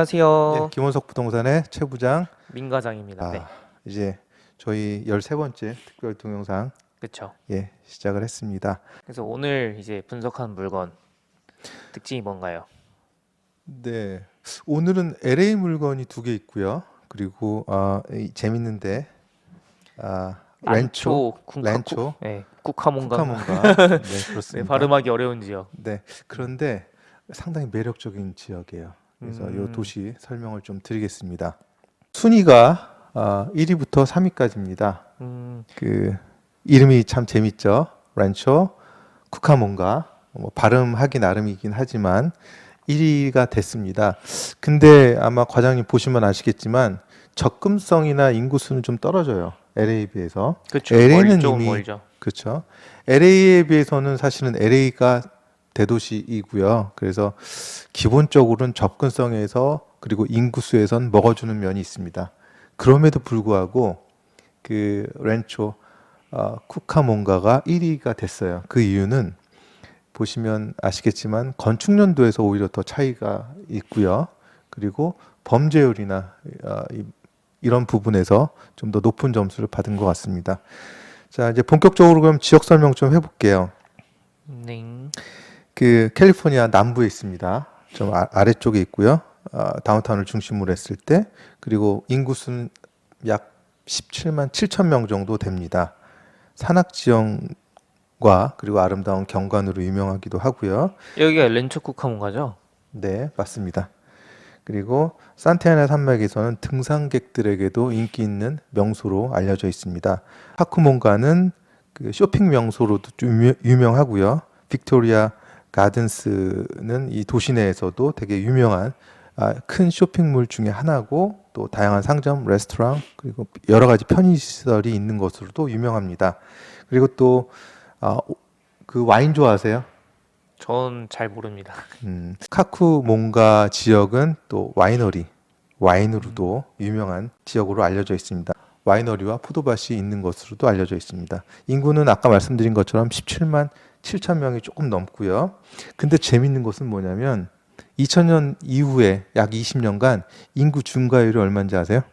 안녕하세요. 김원석 부동산의 최 부장. 민 과장입니다. 네, 이제 저희 13번째 특별 동영상 그렇죠. 시작을 했습니다. 그래서 오늘 이제 분석한 물건 특징이 뭔가요? 네, 오늘은 LA 물건이 두 개 있고요. 그리고 재밌는데 렌초, 란초 렌초, 네, 쿠카몬가. 쿠카몬가. 네, 네, 그렇습니다. 발음하기 어려운 지역. 네, 그런데 상당히 매력적인 지역이에요. 그래서 이 도시 설명을 좀 드리겠습니다. 순위가 1위부터 3위까지입니다. 그 이름이 참 재밌죠. 란초 쿠카몬가. 발음하기 나름이긴 하지만 1위가 됐습니다. 근데 아마 과장님 보시면 아시겠지만 접근성이나 인구수는 좀 떨어져요. LA에 비해서. 그렇죠. LA는 조금 이미 멀죠. 그렇죠. LA에 비해서는 사실은 LA가 대도시이고요. 그래서 기본적으로는 접근성에서 그리고 인구수에선 먹어주는 면이 있습니다. 그럼에도 불구하고 그 렌초 쿠카몬가가 1위가 됐어요. 그 이유는 보시면 아시겠지만 건축 연도에서 오히려 더 차이가 있고요. 그리고 범죄율이나 이런 부분에서 좀 더 높은 점수를 받은 것 같습니다. 자, 이제 본격적으로 그럼 지역 설명 좀 해볼게요. 네. 그 캘리포니아 남부에 있습니다. 좀 아래쪽에 있고요. 다운타운을 중심으로 했을 때, 그리고 인구수는 약 17만 7천 명 정도 됩니다. 산악 지형과 그리고 아름다운 경관으로 유명하기도 하고요. 여기가 렌초 쿠카몬가죠? 네, 맞습니다. 그리고 산타야나 산맥에서는 등산객들에게도 인기 있는 명소로 알려져 있습니다. 파크몬가는 그 쇼핑 명소로도 좀 유명하고요. 빅토리아 가든스는 이 도시 내에서도 되게 유명한 큰 쇼핑몰 중에 하나고, 또 다양한 상점, 레스토랑, 그리고 여러 가지 편의시설이 있는 것으로도 유명합니다. 그리고 또 그 와인 좋아하세요? 전 잘 모릅니다. 카쿠몬가 지역은 또 와인으로도 유명한 지역으로 알려져 있습니다. 와이너리와 포도밭이 있는 것으로도 알려져 있습니다. 인구는 아까 말씀드린 것처럼 17만 7천 명이 조금 넘고요. 근데 재밌는 것은 뭐냐면 2000년 이후에 약 20년간 인구 증가율이 얼마인지 아세요?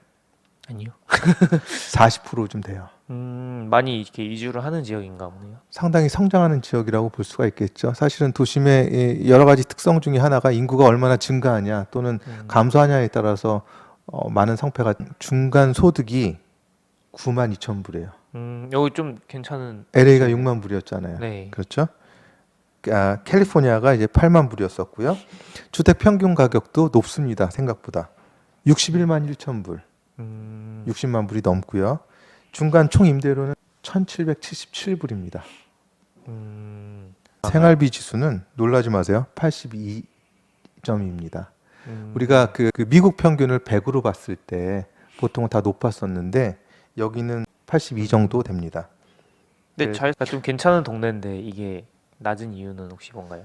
아니요. 40%좀 돼요. 많이 이렇게 이주를 하는 지역인가 보네요. 상당히 성장하는 지역이라고 볼 수가 있겠죠. 사실은 도심의 여러 가지 특성 중에 하나가 인구가 얼마나 증가하냐 또는 감소하냐에 따라서 많은 성패가, 중간 소득이 9만 2천 불이에요. 여기 좀 괜찮은. LA가 6만 불이었잖아요. 네. 그렇죠? 캘리포니아가 이제 8만 불이었었고요. 주택 평균 가격도 높습니다. 생각보다 61만 1천 불, 60만 불이 넘고요. 중간 총 임대료는 1,777불입니다. 생활비 지수는 놀라지 마세요. 82점입니다. 우리가 그 미국 평균을 100으로 봤을 때 보통은 다 높았었는데 여기는 82 정도 됩니다. 근데 좀 괜찮은 동네인데 이게 낮은 이유는 혹시 뭔가요?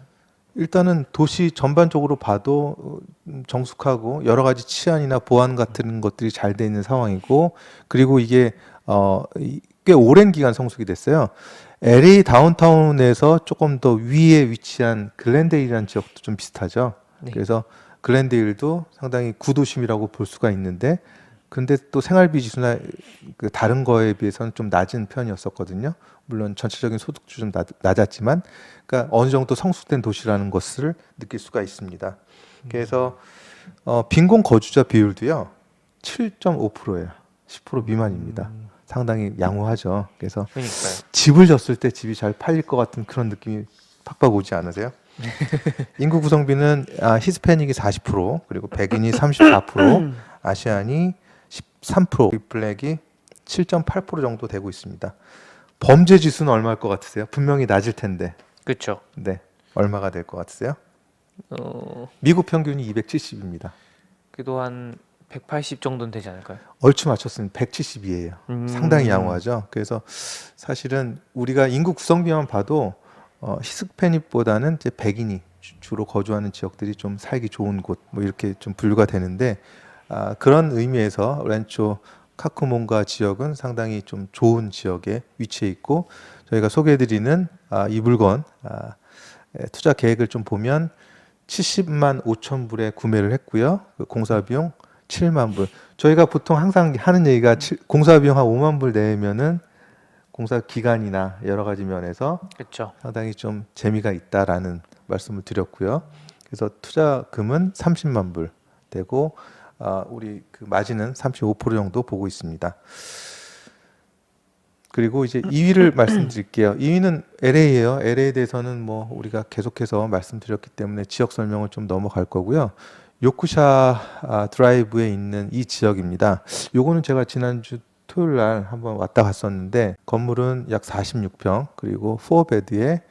일단은 도시 전반적으로 봐도 정숙하고 여러 가지 치안이나 보안 같은 것들이 잘 돼 있는 상황이고, 그리고 이게 꽤 오랜 기간 성숙이 됐어요. LA 다운타운에서 조금 더 위에 위치한 글렌데일이라는 지역도 좀 비슷하죠. 네. 그래서 글렌데일도 상당히 구도심이라고 볼 수가 있는데, 근데 또 생활비 지수나 그 다른 거에 비해서는 좀 낮은 편이었었거든요. 물론 전체적인 소득도 좀 낮았지만, 그러니까 어느 정도 성숙된 도시라는 것을 느낄 수가 있습니다. 그래서 빈곤 거주자 비율도요 7.5%예요. 10% 미만입니다. 상당히 양호하죠. 그래서 그러니까요. 집을 졌을 때 집이 잘 팔릴 것 같은 그런 느낌이 팍팍 오지 않으세요? 인구 구성비는 히스패닉이 40%, 그리고 백인이 34%, 아시안이 13%, 블랙이 7.8% 정도 되고 있습니다. 범죄 지수는 얼마일 것 같으세요? 분명히 낮을 텐데. 그렇죠. 네, 얼마가 될 것 같으세요? 어, 미국 평균이 270입니다. 그래도 한 180 정도는 되지 않을까요? 얼추 맞췄으면 170이에요. 상당히 양호하죠. 그래서 사실은 우리가 인구 구성비만 봐도 히스패닉보다는 이제 백인이 주로 거주하는 지역들이 좀 살기 좋은 곳, 뭐 이렇게 좀 분류가 되는데, 그런 의미에서 렌초 카쿠몬가 지역은 상당히 좀 좋은 지역에 위치해 있고, 저희가 소개해드리는 이 물건 투자 계획을 좀 보면 70만 5천 불에 구매를 했고요. 그 공사 비용 7만 불. 저희가 보통 항상 하는 얘기가 공사 비용 한 5만 불 내면은 공사 기간이나 여러 가지 면에서 그렇죠. 상당히 좀 재미가 있다라는 말씀을 드렸고요. 그래서 투자금은 30만 불 되고 우리 그 마진은 35% 정도 보고 있습니다. 그리고 이제 2위를 말씀드릴게요. 2위는 LA예요. LA에 대해서는 뭐 우리가 계속해서 말씀드렸기 때문에 지역 설명을 좀 넘어갈 거고요. 요쿠샤 드라이브에 있는 이 지역입니다. 요거는 제가 지난주 토요일 날 한번 왔다 갔었는데 건물은 약 46평 그리고 4베드에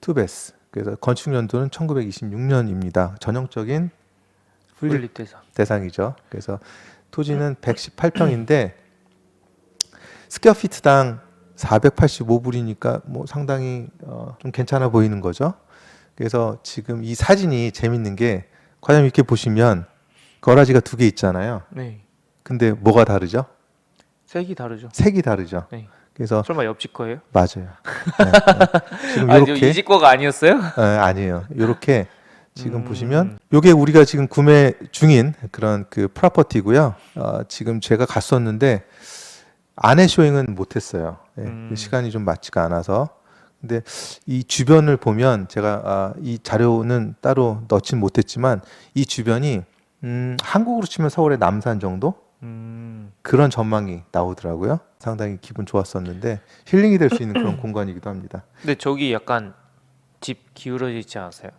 2베스. 그래서 건축 연도는 1926년입니다. 전형적인 풀립 대상. 대상이죠. 그래서 토지는 118평인데 스퀘어피트당 485불이니까 뭐 상당히 좀 괜찮아 보이는 거죠. 그래서 지금 이 사진이 재밌는 게 과연 이렇게 보시면 거라지가 두 개 있잖아요. 네. 근데 뭐가 다르죠? 색이 다르죠. 색이 다르죠. 네. 그래서 설마 옆집 거예요? 맞아요. 지금 이렇게 이집 거가 아니었어요? 아니에요. 이렇게 지금 보시면 요게 우리가 지금 구매 중인 그런 그 프로퍼티고요. 지금 제가 갔었는데 안에 쇼잉은 못했어요. 시간이 좀 맞지가 않아서. 근데 이 주변을 보면 제가 이 자료는 따로 넣진 못했지만 이 주변이 한국으로 치면 서울의 남산 정도 그런 전망이 나오더라고요. 상당히 기분 좋았었는데 힐링이 될 수 있는 그런 공간이기도 합니다. 근데 저기 약간 집 기울어져 있지 않았어요?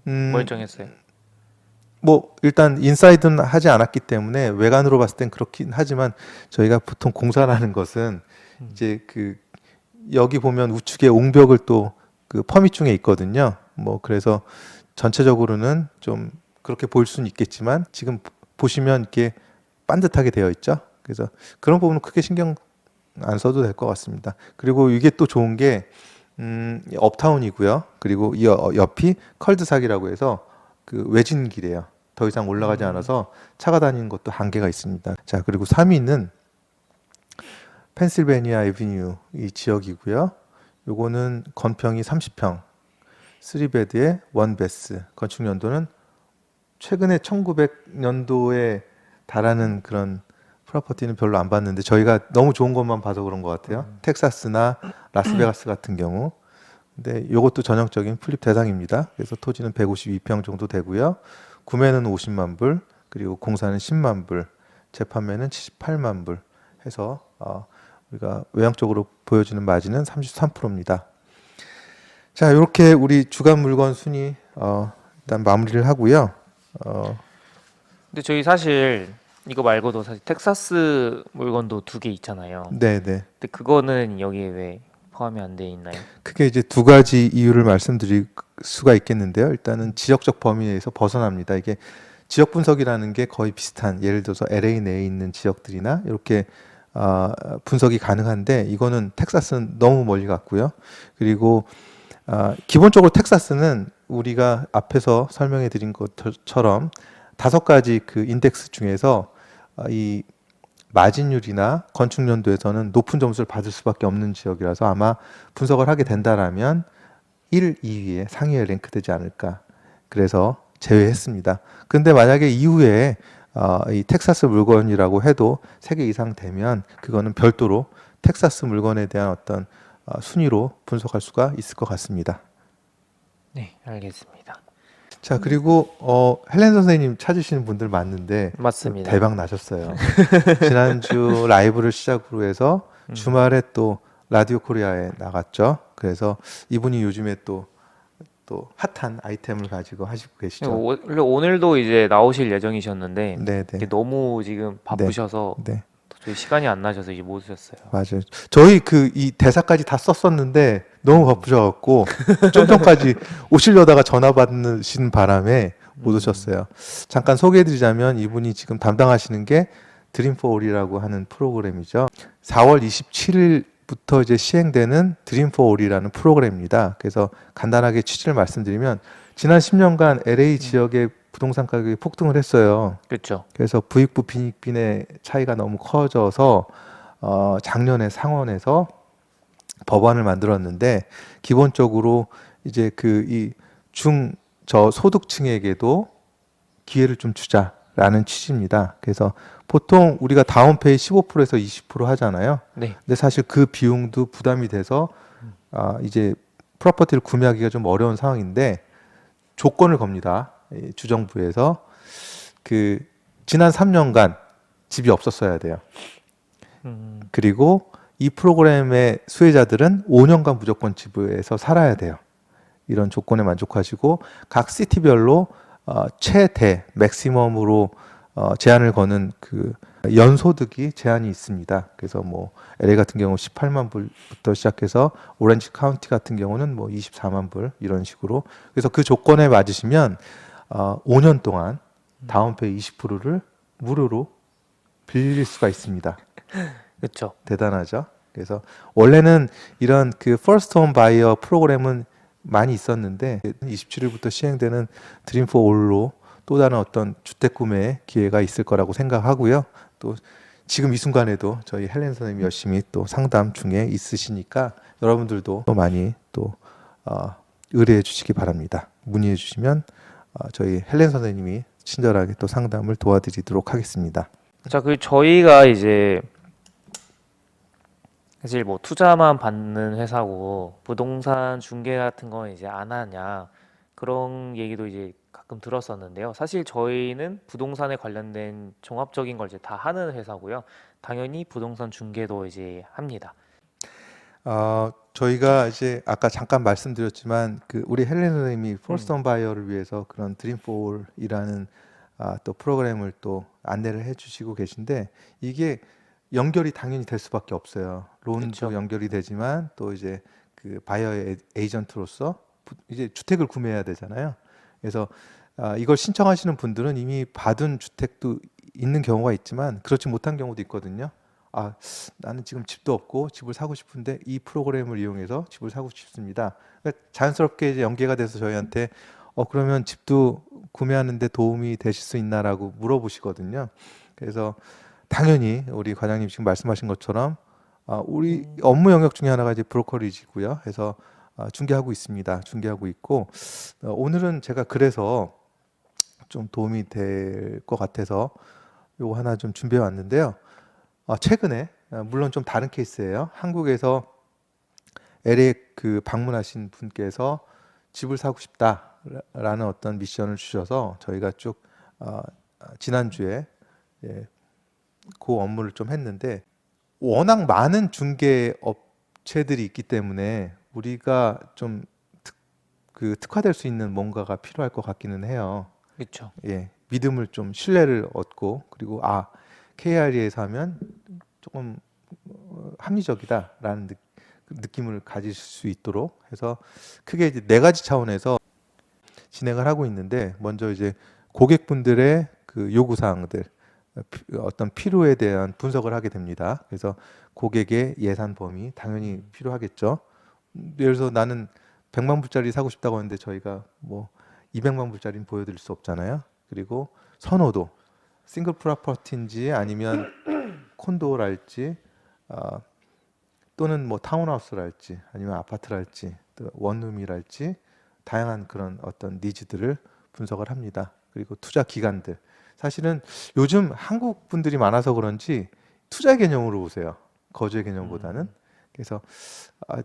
멀쩡했어요. 뭐 일단 인사이드는 하지 않았기 때문에 외관으로 봤을 땐 그렇긴 하지만 저희가 보통 공사라는 것은 이제 그 여기 보면 우측에 옹벽을 또 그 퍼밋 중에 있거든요. 뭐 그래서 전체적으로는 좀 그렇게 보일 수는 있겠지만 지금 보시면 이렇게 반듯하게 되어 있죠. 그래서 그런 부분은 크게 신경 안 써도 될 것 같습니다. 그리고 이게 또 좋은 게 업타운이고요. 그리고 이 옆이 컬드삭이라고 해서 그 외진 길이에요. 더 이상 올라가지 않아서 차가 다니는 것도 한계가 있습니다. 자, 그리고 3위는 펜실베니아 에비뉴 이 지역이고요. 요거는 건평이 30평, 3베드에 1베스. 건축 연도는 최근에 1900년도에 달하는 그런 프로퍼티는 별로 안 봤는데 저희가 너무 좋은 것만 봐서 그런 것 같아요. 텍사스나 라스베가스 같은 경우. 근데 이것도 전형적인 풀립 대상입니다. 그래서 토지는 152평 정도 되고요. 구매는 50만 불, 그리고 공사는 10만 불, 재판매는 78만 불 해서 우리가 외향적으로 보여주는 마진은 33%입니다. 자, 이렇게 우리 주간 물건 순위 일단 마무리를 하고요. 근데 저희 사실 이거 말고도 사실 텍사스 물건도 2개 있잖아요. 네네. 근데 그거는 여기에 왜 포함이 안 돼 있나요? 크게 이제 두 가지 이유를 말씀드릴 수가 있겠는데요. 일단은 지역적 범위 내에서 벗어납니다. 이게 지역 분석이라는 게 거의 비슷한 예를 들어서 LA 내에 있는 지역들이나 이렇게 분석이 가능한데 이거는 텍사스는 너무 멀리 갔고요. 그리고 기본적으로 텍사스는 우리가 앞에서 설명해 드린 것처럼 5가지 그 인덱스 중에서 이 마진율이나 건축 연도에서는 높은 점수를 받을 수밖에 없는 지역이라서 아마 분석을 하게 된다라면 1, 2위에 상위에 랭크되지 않을까. 그래서 제외했습니다. 근데 만약에 이후에 이 텍사스 물건이라고 해도 3개 이상 되면 그거는 별도로 텍사스 물건에 대한 어떤 순위로 분석할 수가 있을 것 같습니다. 네, 알겠습니다. 자, 그리고 헬렌 선생님 찾으시는 분들 많은데 맞습니다. 대박 나셨어요. 지난주 라이브를 시작으로 해서 주말에 또 라디오 코리아에 나갔죠. 그래서 이분이 요즘에 또 핫한 아이템을 가지고 하시고 계시죠. 원래 오늘도 이제 나오실 예정이셨는데 네네. 이게 너무 지금 바쁘셔서 네. 저희 시간이 안 나셔서 이제 못 오셨어요. 맞아요. 저희 이 대사까지 다 썼었는데 너무 바쁘셔갖고 좀 전까지 오시려다가 전화 받으시는 바람에 못 오셨어요. 잠깐 소개해드리자면 이분이 지금 담당하시는 게 드림 포 올이라고 하는 프로그램이죠. 4월 27일부터 이제 시행되는 드림 포 올이라는 프로그램입니다. 그래서 간단하게 취지를 말씀드리면 지난 10년간 LA 지역의 부동산 가격이 폭등을 했어요. 그렇죠. 그래서 부익부 빈익빈의 차이가 너무 커져서 작년에 상원에서 법안을 만들었는데 기본적으로 이제 그 이 저소득층에게도 기회를 좀 주자라는 취지입니다. 그래서 보통 우리가 다운페이 15%에서 20% 하잖아요. 네. 근데 사실 그 비용도 부담이 돼서 이제 프로퍼티를 구매하기가 좀 어려운 상황인데 조건을 겁니다. 이 주정부에서 그 지난 3년간 집이 없었어야 돼요. 그리고 이 프로그램의 수혜자들은 5년간 무조건 집에서 살아야 돼요. 이런 조건에 만족하시고 각 시티별로 최대 맥시멈으로 제한을 거는 그 연소득이 제한이 있습니다. 그래서 뭐 LA 같은 경우 18만 불부터 시작해서 오렌지 카운티 같은 경우는 뭐 24만 불 이런 식으로. 그래서 그 조건에 맞으시면 5년 동안 다운페이 20%를 무료로 빌릴 수가 있습니다. 그렇죠. 대단하죠. 그래서 원래는 이런 그 퍼스트 홈 바이어 프로그램은 많이 있었는데 27일부터 시행되는 드림 포 올로 또 다른 어떤 주택 구매 기회가 있을 거라고 생각하고요. 또 지금 이 순간에도 저희 헬렌 선생님이 열심히 또 상담 중에 있으시니까 여러분들도 또 많이 또 의뢰해 주시기 바랍니다. 문의해 주시면 저희 헬렌 선생님이 친절하게 또 상담을 도와드리도록 하겠습니다. 자, 그 저희가 이제 사실 뭐 투자만 받는 회사고 부동산 중개 같은 건 이제 안 하냐 그런 얘기도 이제 가끔 들었었는데요. 사실 저희는 부동산에 관련된 종합적인 걸 이제 다 하는 회사고요. 당연히 부동산 중개도 이제 합니다. 저희가 이제 아까 잠깐 말씀드렸지만 그 우리 헬렌 선생님이 퍼스트 홈 바이어를 위해서 그런 드림폴이라는 또 프로그램을 또 안내를 해주시고 계신데 이게 연결이 당연히 될 수밖에 없어요. 론도 그쵸. 연결이 되지만 또 이제 그 바이어의 에이전트로서 이제 주택을 구매해야 되잖아요. 그래서 이걸 신청하시는 분들은 이미 받은 주택도 있는 경우가 있지만 그렇지 못한 경우도 있거든요. 나는 지금 집도 없고 집을 사고 싶은데 이 프로그램을 이용해서 집을 사고 싶습니다. 그러니까 자연스럽게 이제 연계가 돼서 저희한테 그러면 집도 구매하는데 도움이 되실 수 있나라고 물어보시거든요. 그래서 당연히 우리 과장님 지금 말씀하신 것처럼 우리 업무 영역 중에 하나가 이제 브로커리지고요. 그래서 중개하고 있습니다. 중개하고 있고 오늘은 제가 그래서 좀 도움이 될 것 같아서 요거 하나 좀 준비해 왔는데요. 최근에 물론 좀 다른 케이스예요. 한국에서 LA 그 방문하신 분께서 집을 사고 싶다라는 어떤 미션을 주셔서 저희가 쭉 지난주에 그 업무를 좀 했는데 워낙 많은 중개 업체들이 있기 때문에 우리가 좀 특화될 수 있는 뭔가가 필요할 것 같기는 해요. 그렇죠. 예, 믿음을 좀 신뢰를 얻고 그리고 KRE에서 하면 조금 합리적이다라는 느낌을 가질 수 있도록 해서 크게 이제 네 가지 차원에서 진행을 하고 있는데 먼저 이제 고객분들의 그 요구 사항들 어떤 필요에 대한 분석을 하게 됩니다. 그래서 고객의 예산 범위 당연히 필요하겠죠. 예를 들어서 나는 100만 불짜리 사고 싶다고 하는데 저희가 뭐 200만 불짜리는 보여드릴 수 없잖아요. 그리고 선호도 싱글 프로퍼티인지 아니면 콘도랄지 또는 뭐 타운하우스랄지 아니면 아파트랄지 또 원룸이랄지 다양한 그런 어떤 니즈들을 분석을 합니다. 그리고 투자 기간들 사실은 요즘 한국 분들이 많아서 그런지 투자 개념으로 보세요. 거주의 개념보다는. 그래서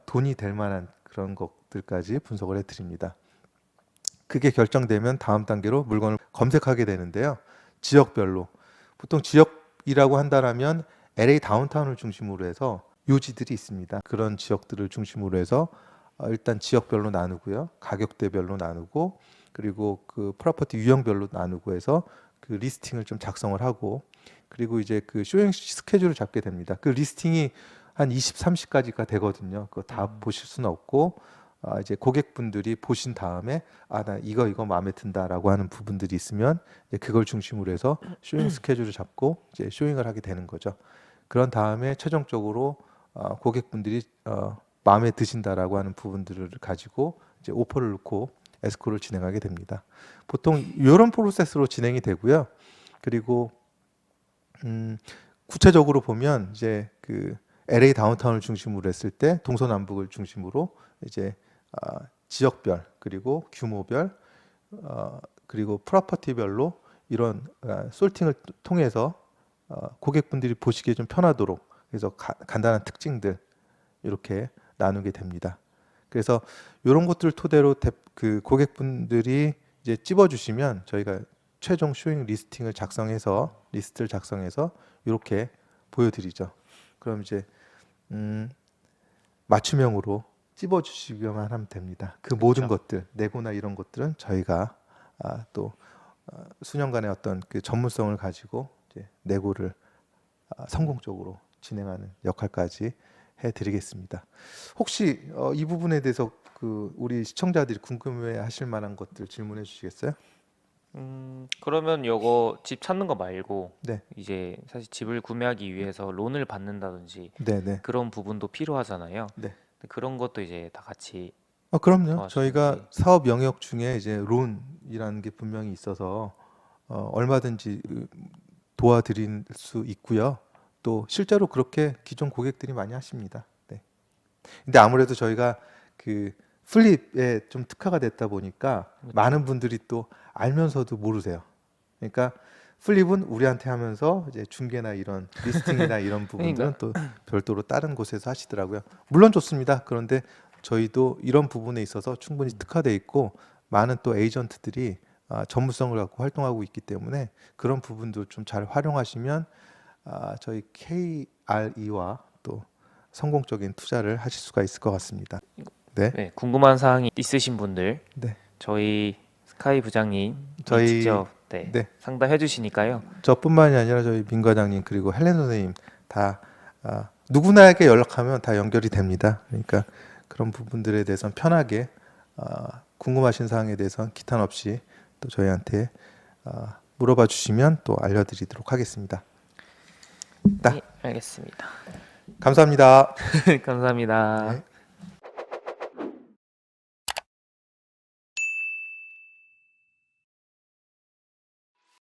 돈이 될 만한 그런 것들까지 분석을 해드립니다. 그게 결정되면 다음 단계로 물건을 검색하게 되는데요. 지역별로 보통 지역이라고 한다라면 LA 다운타운을 중심으로 해서 요지들이 있습니다. 그런 지역들을 중심으로 해서 일단 지역별로 나누고요. 가격대별로 나누고 그리고 그 프로퍼티 유형별로 나누고 해서 그 리스팅을 좀 작성을 하고 그리고 이제 그 쇼잉 스케줄을 잡게 됩니다. 그 리스팅이 한 20, 30까지가 되거든요. 그거 다 보실 수는 없고 이제 고객분들이 보신 다음에 나 이거 마음에 든다라고 하는 부분들이 있으면 이제 그걸 중심으로 해서 쇼잉 스케줄을 잡고 이제 쇼잉을 하게 되는 거죠. 그런 다음에 최종적으로 고객분들이 마음에 드신다라고 하는 부분들을 가지고 이제 오퍼를 넣고 에스코를 진행하게 됩니다. 보통 이런 프로세스로 진행이 되고요. 그리고 구체적으로 보면 이제 그 LA 다운타운을 중심으로 했을 때 동서남북을 중심으로 이제 지역별 그리고 규모별 그리고 프로퍼티별로 이런 솔팅을 통해서 고객분들이 보시기에 좀 편하도록 그래서 간단한 특징들 이렇게 나누게 됩니다. 그래서 이런 것들을 토대로 그 고객분들이 이제 찝어주시면 저희가 최종 쇼잉 리스트를 작성해서 이렇게 보여드리죠. 그럼 이제 맞춤형으로 찝어주시기만 하면 됩니다. 그 모든 그렇죠. 것들, 네고나 이런 것들은 저희가 또 수년간의 어떤 그 전문성을 가지고 이제 네고를 성공적으로 진행하는 역할까지 해드리겠습니다. 혹시 이 부분에 대해서 그 우리 시청자들이 궁금해하실 만한 것들 질문해 주시겠어요? 그러면 요거 집 찾는 거 말고 네, 이제 사실 집을 구매하기 위해서 론을 받는다든지 네, 네, 그런 부분도 필요하잖아요. 네. 근데 그런 것도 이제 다 같이 그럼요. 저희가 도와주는지. 사업 영역 중에 이제 론이라는 게 분명히 있어서 얼마든지 도와드릴 수 있고요. 또 실제로 그렇게 기존 고객들이 많이 하십니다. 네. 근데 아무래도 저희가 그 플립에 좀 특화가 됐다 보니까 그렇죠. 많은 분들이 또 알면서도 모르세요. 그러니까 플립은 우리한테 하면서 이제 중개나 이런 리스팅이나 이런 부분들은 그러니까 또 별도로 다른 곳에서 하시더라고요. 물론 좋습니다. 그런데 저희도 이런 부분에 있어서 충분히 특화돼 있고 많은 또 에이전트들이 전문성을 갖고 활동하고 있기 때문에 그런 부분도 좀 잘 활용하시면 저희 KRE와 또 성공적인 투자를 하실 수가 있을 것 같습니다. 네, 네, 궁금한 사항이 있으신 분들 네. 저희 스카이 부장님이 저희 직접 네, 네, 상담해 주시니까요. 저뿐만이 아니라 저희 민 과장님 그리고 헬렌 선생님 다 누구나에게 연락하면 다 연결이 됩니다. 그러니까 그런 부분들에 대해서는 편하게 궁금하신 사항에 대해서는 기탄 없이 또 저희한테 물어봐 주시면 또 알려드리도록 하겠습니다. 네, 알겠습니다. 감사합니다. 감사합니다. 네.